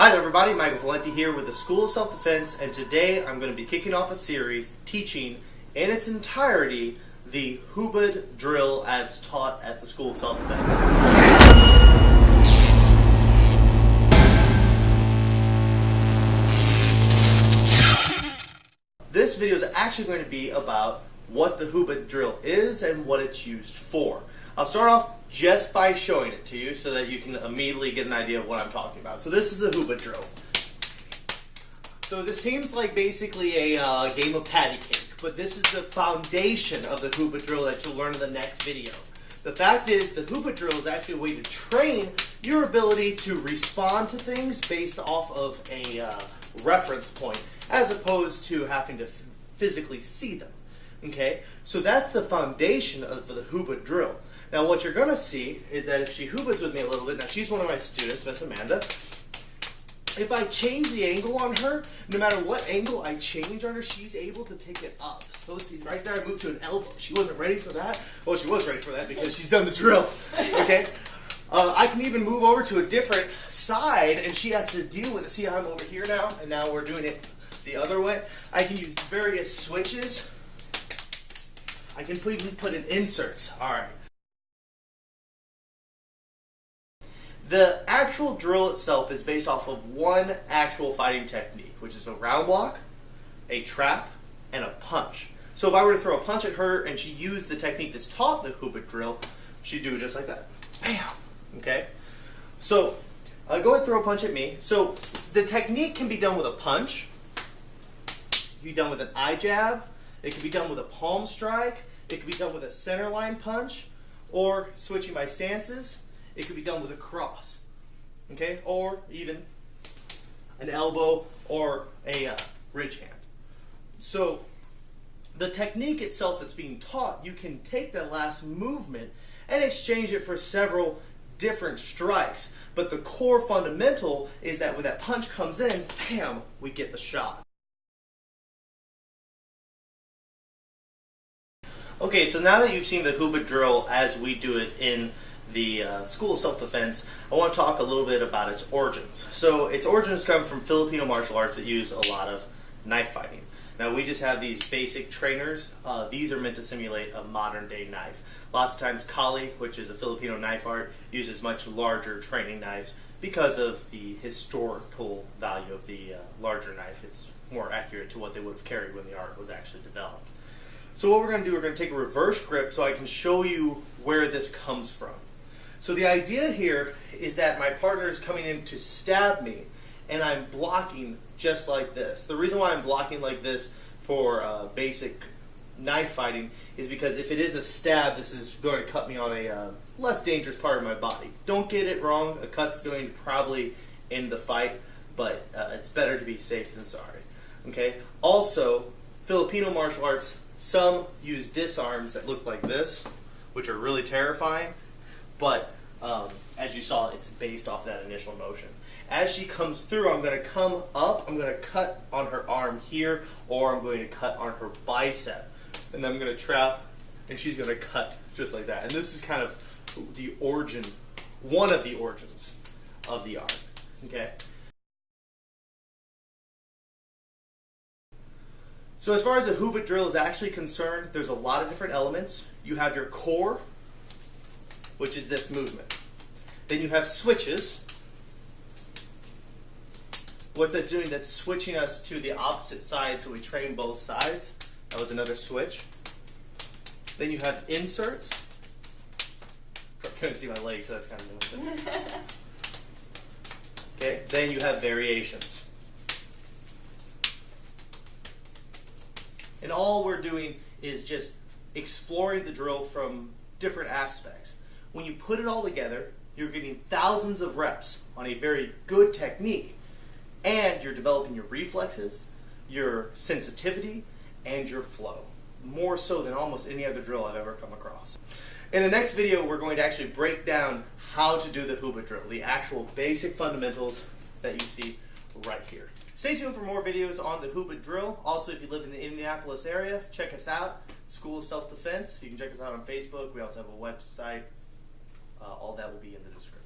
Hi there everybody, Michael Valenti here with the School of Self-Defense, and today I'm going to be kicking off a series teaching in its entirety the Hubud drill as taught at the School of Self-Defense. This video is actually going to be about what the Hubud drill is and what it's used for. I'll start off just by showing it to you so that you can immediately get an idea of what I'm talking about. So this is a Hubud drill. So this seems like basically a game of patty cake, but this is the foundation of the Hubud drill that you'll learn in the next video. The fact is, the Hubud drill is actually a way to train your ability to respond to things based off of a reference point, as opposed to having to physically see them. Okay, so that's the foundation of the Hubud drill. Now what you're going to see is that if she Hubuds with me a little bit, now she's one of my students, Miss Amanda. If I change the angle on her, no matter what angle I change on her, she's able to pick it up. So let's see, right there I moved to an elbow. She wasn't ready for that. Well, she was ready for that because she's done the drill. Okay, I can even move over to a different side and she has to deal with it. See, I'm over here now, and now we're doing it the other way. I can use various switches. I can even put in inserts. All right. The actual drill itself is based off of one actual fighting technique, which is a round block, a trap, and a punch. So if I were to throw a punch at her and she used the technique that's taught the Hubud drill, she'd do it just like that. Bam! Okay? So go ahead and throw a punch at me. So the technique can be done with a punch, it can be done with an eye jab, it can be done with a palm strike, it can be done with a center line punch, or switching my stances, it could be done with a cross, okay, or even an elbow or a ridge hand. So the technique itself that's being taught, you can take that last movement and exchange it for several different strikes. But the core fundamental is that when that punch comes in, bam, we get the shot. Okay, so now that you've seen the Hubud drill as we do it in the School of Self-Defense, I want to talk a little bit about its origins. So its origins come from Filipino martial arts that use a lot of knife fighting. Now we just have these basic trainers. These are meant to simulate a modern day knife. Lots of times Kali, which is a Filipino knife art, uses much larger training knives because of the historical value of the larger knife. It's more accurate to what they would have carried when the art was actually developed. So what we're going to do, we're going to take a reverse grip so I can show you where this comes from. So the idea here is that my partner is coming in to stab me, and I'm blocking just like this. The reason why I'm blocking like this for basic knife fighting is because if it is a stab, this is going to cut me on a less dangerous part of my body. Don't get it wrong, a cut's going to probably end the fight, but it's better to be safe than sorry. Okay. Also, Filipino martial arts, some use disarms that look like this, which are really terrifying. But as you saw, it's based off that initial motion. As she comes through, I'm going to come up, I'm going to cut on her arm here, or I'm going to cut on her bicep. And then I'm going to trap, and she's going to cut just like that. And this is kind of the origin, one of the origins of the art. Okay? So as far as the Hubud drill is actually concerned, there's a lot of different elements. You have your core, which is this movement. Then you have switches. What's that doing? That's switching us to the opposite side so we train both sides. That was another switch. Then you have inserts. I couldn't see my legs, so that's kind of moving. Okay, then you have variations. And all we're doing is just exploring the drill from different aspects. When you put it all together, you're getting thousands of reps on a very good technique, and you're developing your reflexes, your sensitivity, and your flow. More so than almost any other drill I've ever come across. In the next video, we're going to actually break down how to do the Hubud drill, the actual basic fundamentals that you see right here. Stay tuned for more videos on the Hubud drill. Also, if you live in the Indianapolis area, check us out, School of Self-Defense. You can check us out on Facebook. We also have a website. All that will be in the description.